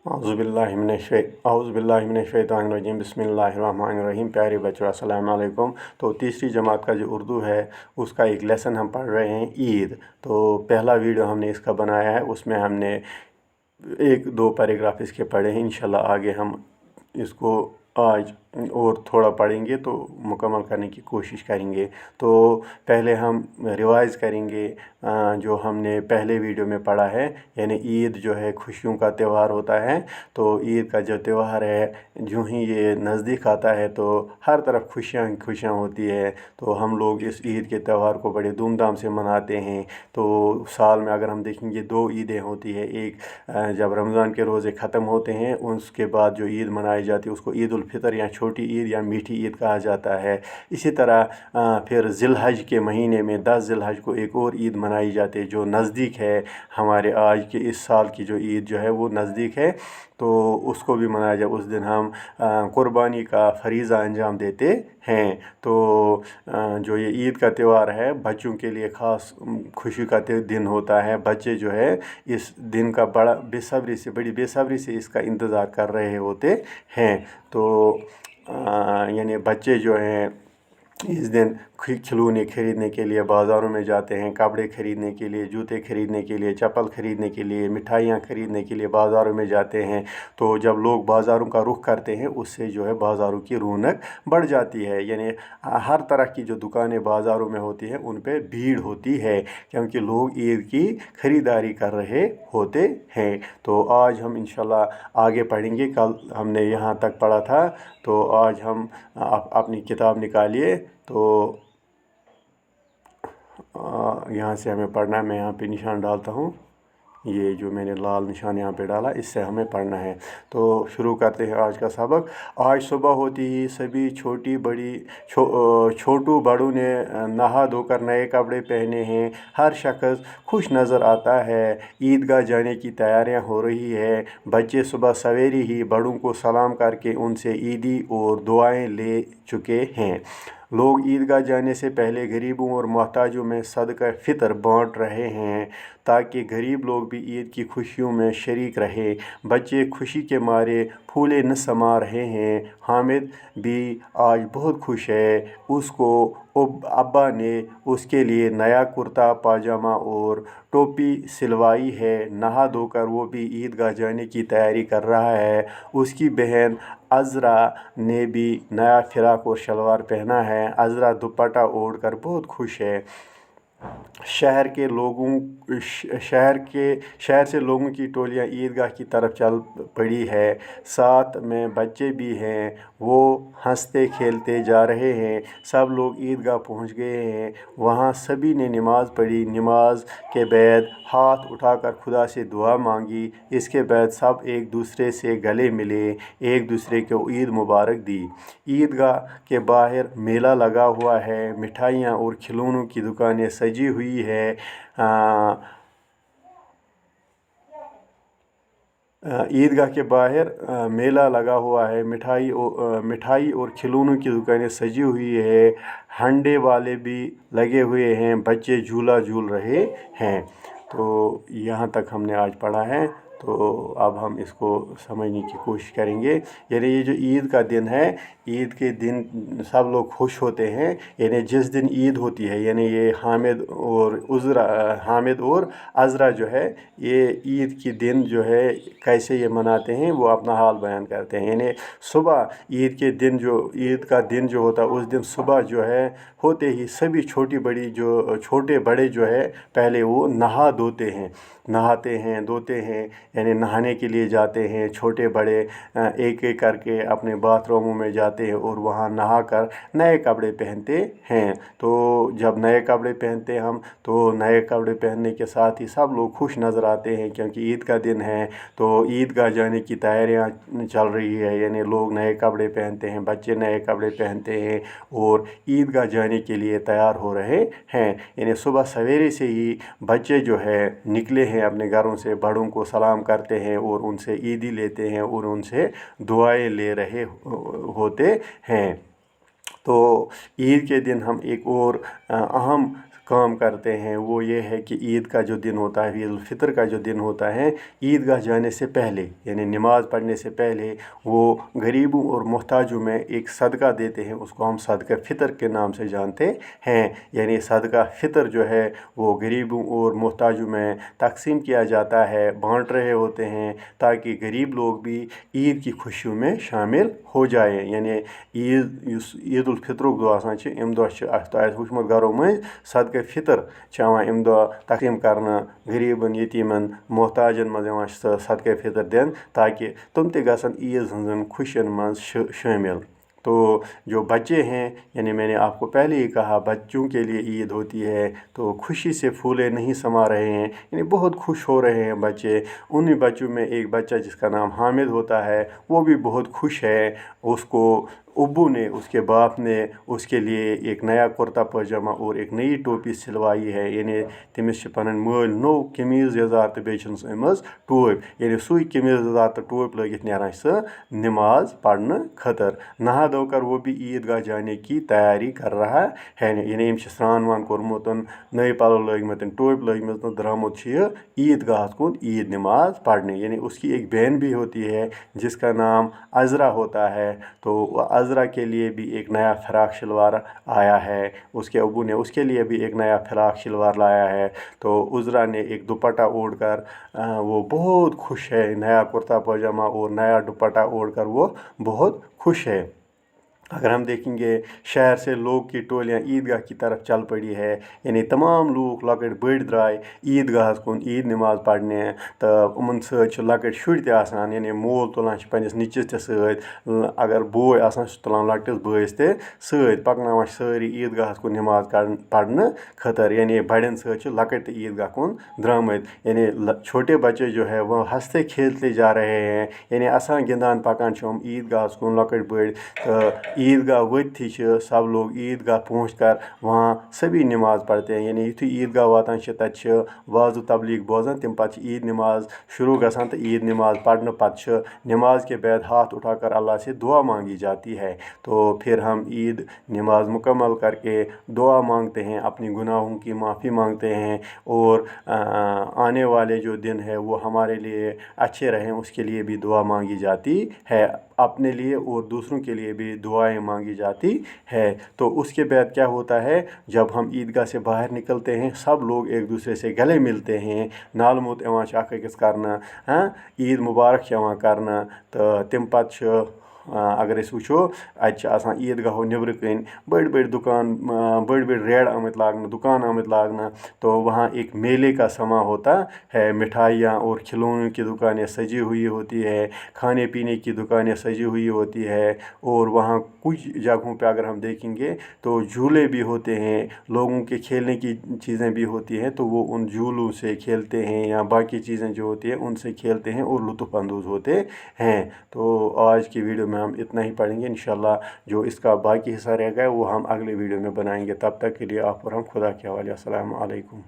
औज़ुबिल्लाहिमिनश्शैतानिर्रजीम बिस्मिल्लाहिर्रहमानिर्रहीम। प्यारे बच्चों अस्सलाम वालेकुम। तो तीसरी जमात का जो उर्दू है उसका एक लेसन हम पढ़ रहे हैं ईद। तो पहला वीडियो हमने इसका बनाया है, उसमें हमने एक दो पैराग्राफ इसके पढ़े हैं। इंशाल्लाह आगे हम इसको आज और थोड़ा पढ़ेंगे तो मुकम्मल करने की कोशिश करेंगे। तो पहले हम रिवाइज़ करेंगे जो हमने पहले वीडियो में पढ़ा है, यानी ईद जो है खुशियों का त्यौहार होता है। तो ईद का जो त्यौहार है, जो ही ये नज़दीक आता है तो हर तरफ खुशियाँ खुशियाँ होती है। तो हम लोग इस ईद के त्यौहार को बड़े धूमधाम से मनाते हैं। तो साल में अगर हम देखेंगे दो ईदें होती है, एक जब रमज़ान के रोज़े ख़त्म होते हैं उसके बाद जो ईद मनाई जाती है उसको ईद उल फितर या छोटी ईद या मीठी ईद कहा जाता है। इसी तरह फिर ज़िलहज के महीने में 10 ज़िलहज को एक और ईद मनाई जाती है जो नज़दीक है। हमारे आज के इस साल की जो ईद जो है वो नज़दीक है, तो उसको भी मनाया जाए। उस दिन हम कुर्बानी का फरीज़ा अंजाम देते हैं। तो जो ये ईद का त्यौहार है बच्चों के लिए ख़ास खुशी का दिन होता है। बच्चे जो है इस दिन का बड़ी बेसब्री से इसका इंतज़ार कर रहे होते हैं। तो यानी बच्चे जो हैं इस दिन खिलौने खरीदने के लिए बाज़ारों में जाते हैं, कपड़े खरीदने के लिए, जूते खरीदने के लिए, चप्पल खरीदने के लिए, मिठाइयाँ खरीदने के लिए बाज़ारों में जाते हैं। तो जब लोग बाज़ारों का रुख करते हैं उससे जो है बाज़ारों की रौनक बढ़ जाती है। यानी हर तरह की जो दुकानें बाज़ारों में होती हैं उन पे भीड़ होती है, क्योंकि लोग ईद की ख़रीदारी कर रहे होते हैं। तो आज हम इंशाल्लाह आगे पढ़ेंगे। कल हमने यहाँ तक पढ़ा था, तो आज हम अपनी किताब निकालिए। तो यहाँ से हमें पढ़ना है। मैं यहाँ पे निशान डालता हूँ, ये जो मैंने लाल निशान यहाँ पे डाला इससे हमें पढ़ना है। तो शुरू करते हैं आज का सबक। आज सुबह होती ही सभी छोटू बड़ों ने नहा धोकर नए कपड़े पहने हैं। हर शख्स खुश नज़र आता है। ईदगाह जाने की तैयारियां हो रही है। बच्चे सुबह सवेरे ही बड़ों को सलाम करके उनसे ईदी और दुआएं ले चुके हैं। लोग ईदगाह जाने से पहले गरीबों और मोहताजों में सदका फ़ितर बांट रहे हैं, ताकि गरीब लोग भी ईद की खुशियों में शरीक रहें। बच्चे खुशी के मारे फूले न समा रहे हैं। हामिद भी आज बहुत खुश है। उसको अब्बा ने उसके लिए नया कुर्ता पाजामा और टोपी सिलवाई है। नहा धोकर वो भी ईदगाह जाने की तैयारी कर रहा है। उसकी बहन अज़रा ने भी नया फ़िराक और शलवार पहना है। अज़रा दुपट्टा ओढ़कर बहुत खुश है। शहर से लोगों की टोलियां ईदगाह की तरफ चल पड़ी है। साथ में बच्चे भी हैं, वो हंसते खेलते जा रहे हैं। सब लोग ईदगाह पहुंच गए हैं। वहां सभी ने नमाज़ पढ़ी। नमाज के बाद हाथ उठाकर खुदा से दुआ मांगी। इसके बाद सब एक दूसरे से गले मिले, एक दूसरे को ईद मुबारक दी। ईदगाह के बाहर मेला लगा हुआ है। मिठाइयाँ और खिलौनों की दुकानें सजी हुई है। ईदगाह के बाहर मेला लगा हुआ है। मिठाई और खिलौनों की दुकानें सजी हुई है। हंडे वाले भी लगे हुए हैं। बच्चे झूला झूल रहे हैं। तो यहाँ तक हमने आज पढ़ा है। तो अब हम इसको समझने की कोशिश करेंगे। यानी ये जो ईद का दिन है, ईद के दिन सब लोग खुश होते हैं। यानी जिस दिन ईद होती है, यानी ये हामिद और अज़रा जो है ये ईद के दिन जो है कैसे ये मनाते हैं वो अपना हाल बयान करते हैं। यानी सुबह ईद का दिन जो होता है उस दिन सुबह जो है होते ही सभी छोटे बड़े जो है पहले वो नहाते हैं धोते हैं, यानी नहाने के लिए जाते हैं। छोटे बड़े एक एक करके अपने बाथरूमों में जाते हैं और वहाँ नहाकर नए कपड़े पहनते हैं। तो जब नए कपड़े पहनते हैं हम, तो नए कपड़े पहनने के साथ ही सब लोग खुश नज़र आते हैं, क्योंकि ईद का दिन है। तो ईदगाह जाने की तैयारियां चल रही है। यानी लोग नए कपड़े पहनते हैं, बच्चे नए कपड़े पहनते हैं और ईदगाह जाने के लिए तैयार हो रहे हैं। यानी सुबह सवेरे से ही बच्चे जो है निकले हैं अपने घरों से, बड़ों को सलाम करते हैं और उनसे ईदी लेते हैं और उनसे दुआएं ले रहे होते हैं। तो ईद के दिन हम एक और अहम काम करते हैं वो ये है कि ईद का जो दिन होता है, ईद उल फितर का जो दिन होता है, ईदगाह जाने से पहले यानी नमाज़ पढ़ने से पहले वो गरीबों और मोहताजों में एक सदका देते हैं। उसको हम सदका फ़ितर के नाम से जानते हैं। यानी सदका फ़ितर जो है वो गरीबों और मोहताजों में तकसीम किया जाता है, बांट रहे होते हैं, ताकि गरीब लोग भी ईद की खुशियों में शामिल हो जाए। यानी ईद उल फितरुक दो आसान अम दह वुचमुत घरों में सदका फ़ितर अम दह तकसीम करना गरीबन यतीमन मोहताजन मज सदका फ़ितर दिन, ताकि तुम ते गसन ईद हंजन खुशियन मज शामिल। तो जो बच्चे हैं, यानी मैंने आपको पहले ही कहा बच्चों के लिए ईद होती है, तो खुशी से फूले नहीं समा रहे हैं, यानी बहुत खुश हो रहे हैं बच्चे। उन्हीं बच्चों में एक बच्चा जिसका नाम हामिद होता है वो भी बहुत खुश है। उसको अब्बू ने, उसके बाप ने उसके लिए एक नया कुर्ता पजामा और एक नई टोपी सिलवाई है। यानी तमिस पन मल नो कमीज़ यजात तो बेचनस अमज टोप, यानी सुई कमीज़ यजात तो टोप लगित नेरान सह नमाज पढ़ने खतर। नहा धोकर वो भी ईदगाह जाने की तैयारी कर रहा है। यानी स्नान वान कोरमुत, नए पलो लगित, टोप लगित, तो द्रामुत ईदगाह कुन ईद नमाज पढ़ने। यानी उसकी एक बहन भी होती है जिसका नाम अज़रा होता है, तो अज़रा के लिए भी एक नया फ़राक शलवार आया है। उसके अबू ने उसके लिए भी एक नया फ़राक शलवार लाया है। तो उज़रा ने एक दुपट्टा ओढ़कर वो बहुत खुश है, नया कुर्ता पजामा और नया दुपट्टा ओढ़कर वो बहुत खुश है। अगर हम देखेंगे शहर से लोग की टोलियाँ ईदगाह की तरफ चल पड़ी है। यानी तमाम लोग लकड़ बड़ द्राय ईदगाह कुन ईद नमाज पढ़ने, तो उमन सत लकड़ शुर ते आसान, यानी मोल तुलान पन्निस निचस ते सत, अगर बोय आसान तुलान लकटिस बयस ते सत, पकनावान सारी ईदगाह कुन नमाज पढ़ने खतर। यानी बड़न सत लकड़ ते ईदगाह कुन द्रामत। यानी छोटे बच्चे जो है वो हंसते खेलते जा रहे हैं, यानी आसान गिंदान पकान हम ईदगाह कुन लकड़ बड़। तो ईदगाह वथी सब लोग ईदगाह पहुँच कर वहाँ सभी नमाज पढ़ते हैं। यानी युथी ईदगाह वातान तत वाज़ तबलीग बोजान, तम पत ईद नमाज शुरू गसान, तो ईद नमाज पढ़ने पत नमाज के बाद हाथ उठाकर अल्लाह से दुआ मांगी जाती है। तो फिर हम ईद नमाज मुकम्मल करके दुआ मांगते हैं, अपनी गुनाहों की माफ़ी मांगते हैं, और आने वाले जो दिन है वो हमारे लिए अच्छे रहें उसके लिए भी दुआ मांगी जाती है। अपने लिए और दूसरों के लिए भी दुआएं मांगी जाती है। तो उसके बाद क्या होता है, जब हम ईदगाह से बाहर निकलते हैं सब लोग एक दूसरे से गले मिलते हैं, नालमोत अकिस करना, ईद मुबारक करना। तो तम पत अगर वो आसान ईदगाह नबर कन बड़ बड़ दुकान, बड़ बड़ रेड आमत लागना, दुकान आमत लागना। तो वहाँ एक मेले का समा होता है, मिठाइयाँ और खिलौनों की दुकानें सजी हुई होती है, खाने पीने की दुकानें सजी हुई होती है। और वहाँ कुछ जगहों पे अगर हम देखेंगे तो झूले भी होते हैं, लोगों के खेलने की चीज़ें भी होती हैं, तो वो उन झूलों से खेलते हैं या बाकी चीज़ें जो होती हैं उनसे खेलते हैं और लुत्फ़अंदोज़ होते हैं। तो आज की वीडियो में हम इतना ही पढ़ेंगे। इंशाल्लाह जो इसका बाकी हिस्सा रह गया वो हम अगले वीडियो में बनाएंगे। तब तक के लिए आप और हम खुदा के हवाले। अस्सलाम वालेकुम।